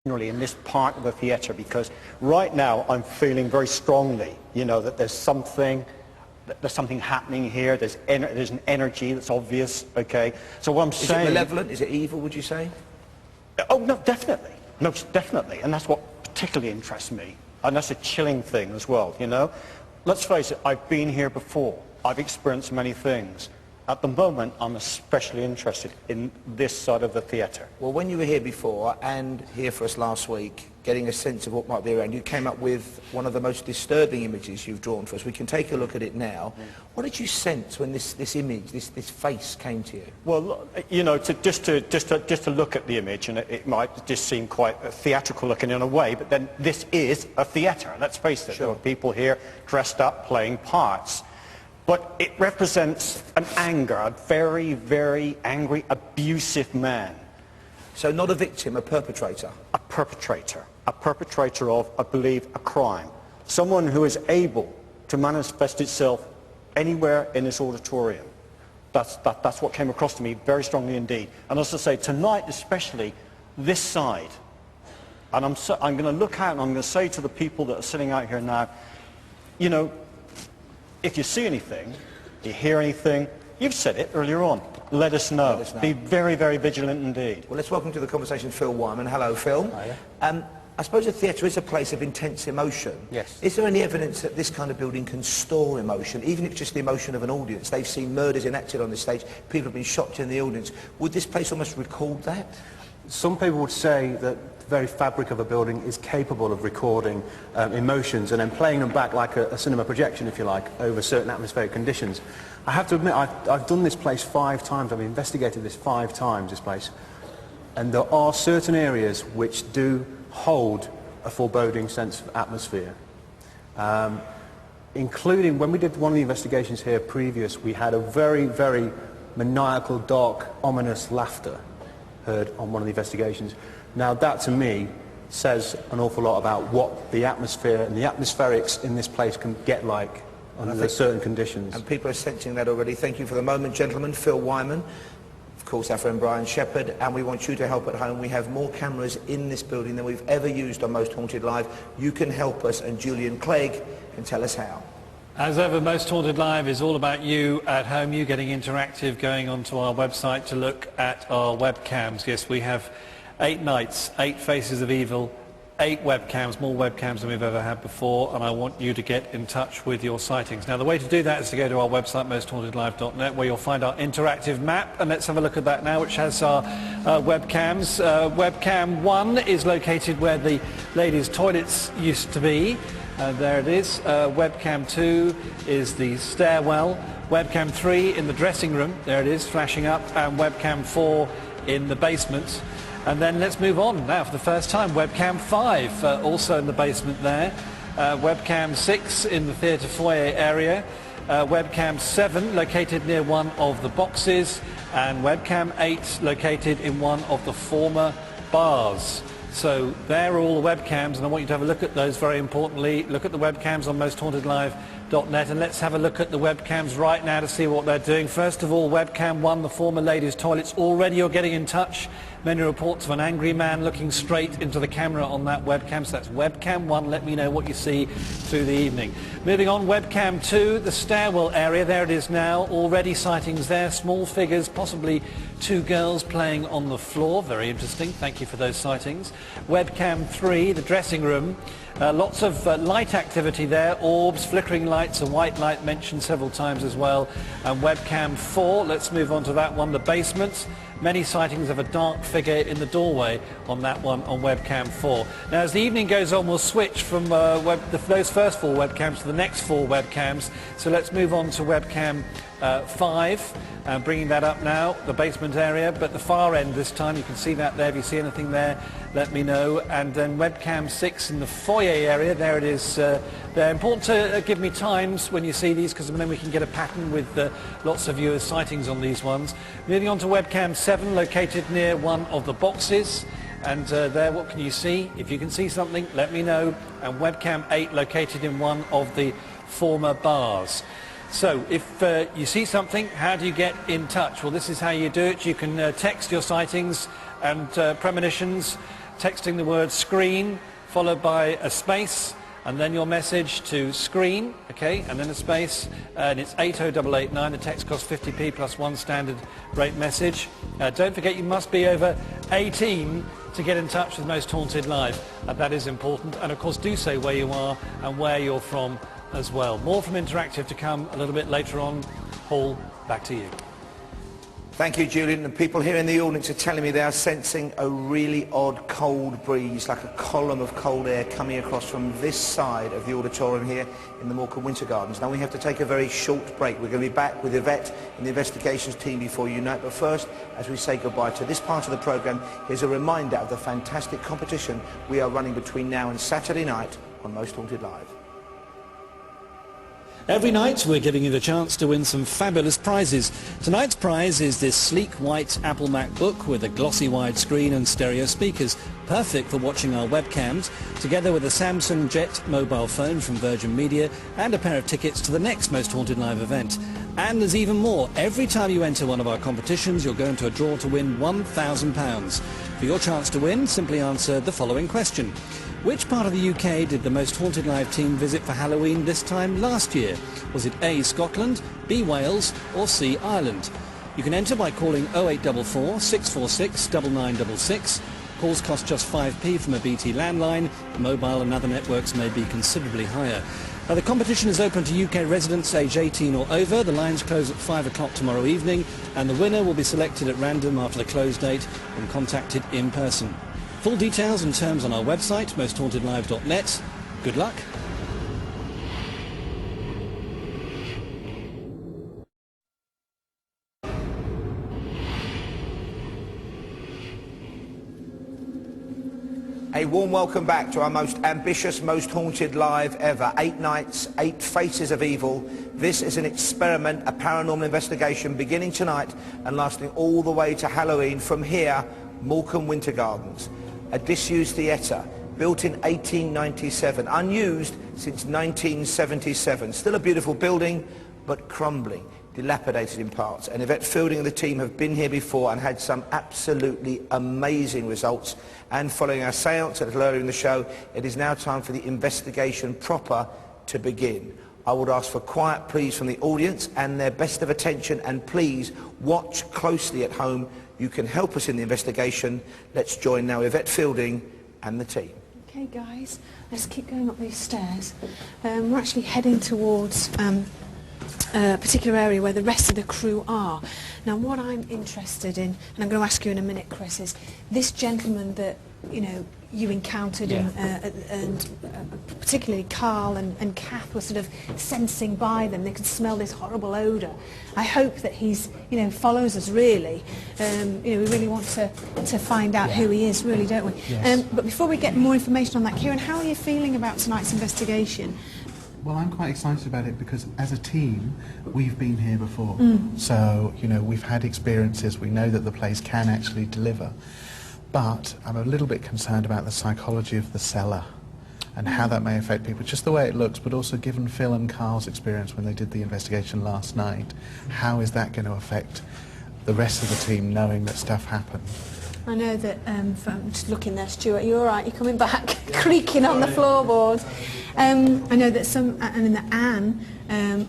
generally in this part of the theatre, because right now I'm feeling very strongly, you know, that there's something happening here. There's an energy that's obvious. Okay, so what I'm saying... Is it malevolent? Is it evil, would you say? Oh no, definitely, most definitely, and that's what particularly interests me, and that's a chilling thing as well. You know, let's face it, I've been here before. I've experienced many things. At the moment, I'm especially interested in this side of the theatre. Well, when you were here before and here for us last week, getting a sense of what might be around, you came up with one of the most disturbing images you've drawn for us. We can take a look at it now. What did you sense when this image, this face came to you? Well, you know, just to look at the image, and it might just seem quite theatrical looking in a way, but then this is a theatre. Let's face it, sure. There are people here dressed up playing parts. But it represents an anger, a very, very angry, abusive man. So not a victim, a perpetrator? A perpetrator. A perpetrator of, I believe, a crime. Someone who is able to manifest itself anywhere in this auditorium. That's what came across to me very strongly indeed. And as I say, tonight especially, this side. And I'm going to look out and I'm going to say to the people that are sitting out here now, you know, if you see anything, you hear anything, you've said it earlier on, let us know. Be very, very vigilant indeed. Well, let's welcome to the conversation Phil Wyman. Hello, Phil. Hiya. I suppose a theatre is a place of intense emotion. Yes. Is there any evidence that this kind of building can store emotion, even if it's just the emotion of an audience? They've seen murders enacted on this stage, people have been shot in the audience. Would this place almost record that? Some people would say that the very fabric of a building is capable of recording emotions and then playing them back like a cinema projection, if you like, over certain atmospheric conditions. I have to admit, I've done this place 5 times. I've investigated this 5 times, this place. And there are certain areas which do hold a foreboding sense of atmosphere. Including, when we did one of the investigations here previous, we had a very, very maniacal, dark, ominous laughter heard on one of the investigations. Now that to me says an awful lot about what the atmosphere and the atmospherics in this place can get like under certain conditions. And people are sensing that already. Thank you for the moment, gentlemen. Phil Wyman, of course our friend Brian Shepherd, and we want you to help at home. We have more cameras in this building than we've ever used on Most Haunted Live. You can help us, and Julian Clegg can tell us how. As ever, Most Haunted Live is all about you at home, you getting interactive, going onto our website to look at our webcams. Yes, we have 8 nights, 8 faces of evil, 8 webcams, more webcams than we've ever had before, and I want you to get in touch with your sightings. Now, the way to do that is to go to our website, mosthauntedlive.net, where you'll find our interactive map, and let's have a look at that now, which has our webcams. Webcam 1 is located where the ladies' toilets used to be. There it is. Webcam 2 is the stairwell. Webcam 3 in the dressing room. There it is, flashing up. And webcam 4 in the basement. And then let's move on now for the first time. Webcam 5 also in the basement there. Webcam 6 in the theatre foyer area. Webcam 7 located near one of the boxes. And webcam 8 located in one of the former bars. So there are all the webcams, and I want you to have a look at those very importantly. Look at the webcams on mosthauntedlive.net, and let's have a look at the webcams right now to see what they're doing. First of all, webcam 1, the former ladies' toilets. Already you're getting in touch. Many reports of an angry man looking straight into the camera on that webcam. So that's webcam 1. Let me know what you see through the evening. Moving on, webcam 2, the stairwell area. There it is now. Already sightings there. Small figures, possibly 2 girls playing on the floor. Very interesting. Thank you for those sightings. Webcam 3, the dressing room. Lots of light activity there. Orbs, flickering lights, a white light mentioned several times as well. And webcam 4, let's move on to that one, the basement. Many sightings of a dark figure in the doorway on that one on webcam 4. Now as the evening goes on, we'll switch from those first 4 webcams to the next 4 webcams. So let's move on to webcam 5, bringing that up now, the basement area, but the far end this time. You can see that there. If you see anything there, let me know. And then webcam 6 in the foyer area. There it is. They're important to give me times when you see these, because then we can get a pattern with lots of viewers' sightings on these ones. Moving on to webcam 7, located near one of the boxes. And there, what can you see? If you can see something, let me know. And webcam 8, located in one of the former bars. So if you see something, how do you get in touch? Well, this is how you do it. You can text your sightings and premonitions texting the word screen followed by a space and then your message to screen, okay, and then a space, and it's 80889. The text costs 50p plus one standard rate message. Don't forget you must be over 18 to get in touch with Most Haunted Live. That is important, and of course do say where you are and where you're from as well. More from Interactive to come a little bit later on. Paul, back to you. Thank you, Julian. The people here in the audience are telling me they are sensing a really odd cold breeze, like a column of cold air coming across from this side of the auditorium here in the Morecambe Winter Gardens. Now we have to take a very short break. We're going to be back with Yvette and the investigations team before you know it. But first, as we say goodbye to this part of the programme, here's a reminder of the fantastic competition we are running between now and Saturday night on Most Haunted Live. Every night we're giving you the chance to win some fabulous prizes. Tonight's prize is this sleek white Apple MacBook with a glossy wide screen and stereo speakers, perfect for watching our webcams, together with a Samsung Jet mobile phone from Virgin Media and a pair of tickets to the next Most Haunted Live event. And there's even more. Every time you enter one of our competitions, you'll go into a draw to win £1,000. For your chance to win, simply answer the following question. Which part of the UK did the Most Haunted Live team visit for Halloween this time last year? Was it A, Scotland, B, Wales, or C, Ireland? You can enter by calling 0844 646 9966. Calls cost just 5p from a BT landline. Mobile and other networks may be considerably higher. Now, the competition is open to UK residents aged 18 or over. The lines close at 5 o'clock tomorrow evening, and the winner will be selected at random after the close date and contacted in person. Full details and terms on our website, mosthauntedlive.net. Good luck. A warm welcome back to our most ambitious, Most Haunted Live ever. 8 nights, 8 faces of evil. This is an experiment, a paranormal investigation beginning tonight and lasting all the way to Halloween from here, Morecambe Winter Gardens. A disused theatre, built in 1897, unused since 1977. Still a beautiful building, but crumbling, dilapidated in parts. And Yvette Fielding and the team have been here before and had some absolutely amazing results. And following our séance a little earlier in the show, it is now time for the investigation proper to begin. I would ask for quiet, please, from the audience and their best of attention, and please watch closely at home. You can help us in the investigation. Let's join now Yvette Fielding and the team. Okay, guys, let's keep going up these stairs. We're actually heading towards a particular area where the rest of the crew are. Now, what I'm interested in, and I'm going to ask you in a minute, Chris, is this gentleman that, you know, you encountered, and particularly Carl and Kath were sort of sensing by them. They could smell this horrible odour. I hope that he's, you know, follows us really. You know, we really want to find out who he is, really, don't we? Yes. But before we get more information on that, Kieran, how are you feeling about tonight's investigation? Well, I'm quite excited about it because as a team, we've been here before. So, you know, we've had experiences. We know that the place can actually deliver. But I'm a little bit concerned about the psychology of the cellar and how that may affect people, just the way it looks, but also given Phil and Carl's experience when they did the investigation last night, how is that going to affect the rest of the team knowing that stuff happened? I know that, from just looking there, Stuart, you're all right, you're coming back, creaking on the floorboards. I know that and in the Anne,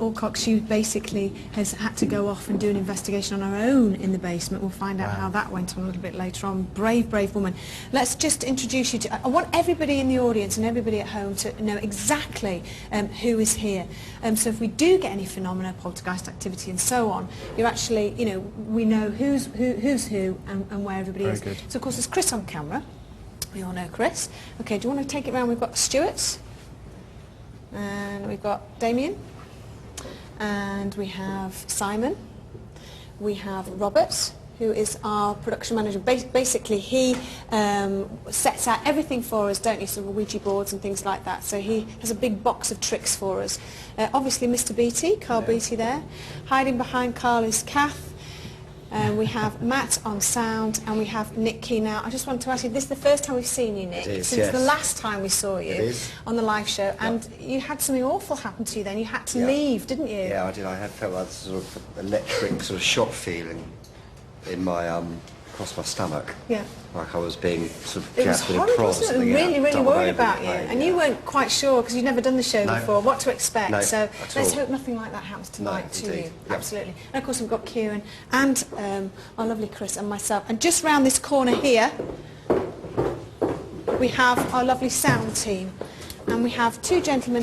Alcock, she basically has had to go off and do an investigation on her own in the basement. We'll find out how that went on a little bit later on. Brave, brave woman. Let's just introduce you to... I want everybody in the audience and everybody at home to know exactly who is here. So if we do get any phenomena, poltergeist activity and so on, you're actually, you know, we know who's who and where everybody is. Good. So of course there's Chris on camera. We all know Chris. Okay, do you want to take it round? We've got Stuart. And we've got Damien. And we have Simon, we have Robert, who is our production manager. Basically, he sets out everything for us, don't you, sort of Ouija boards and things like that. So he has a big box of tricks for us. Obviously, Mr. Beattie, Carl Beattie there. Hiding behind Carl is Kath. We have Matt on sound, and we have Nick Key now. I just want to ask you, this is the first time we've seen you, Nick, since the last time we saw you on the live show, and you had something awful happen to you then. You had to leave, didn't you? Yeah, I did. I had felt like sort of electric sort of shock feeling in my across my stomach. Yeah. Like I was being sort of It was jabbed with a horrible, prod or wasn't it? something. Really, out, really doubled worried over about the you. plane, And yeah. you weren't quite sure, because you'd never done the show No. before, what to expect. No, so at let's all. hope nothing like that happens tonight to indeed. you. Yeah. Absolutely. And of course we've got Kieran and our lovely Chris and myself. And just round this corner here, we have our lovely sound team. And we have two gentlemen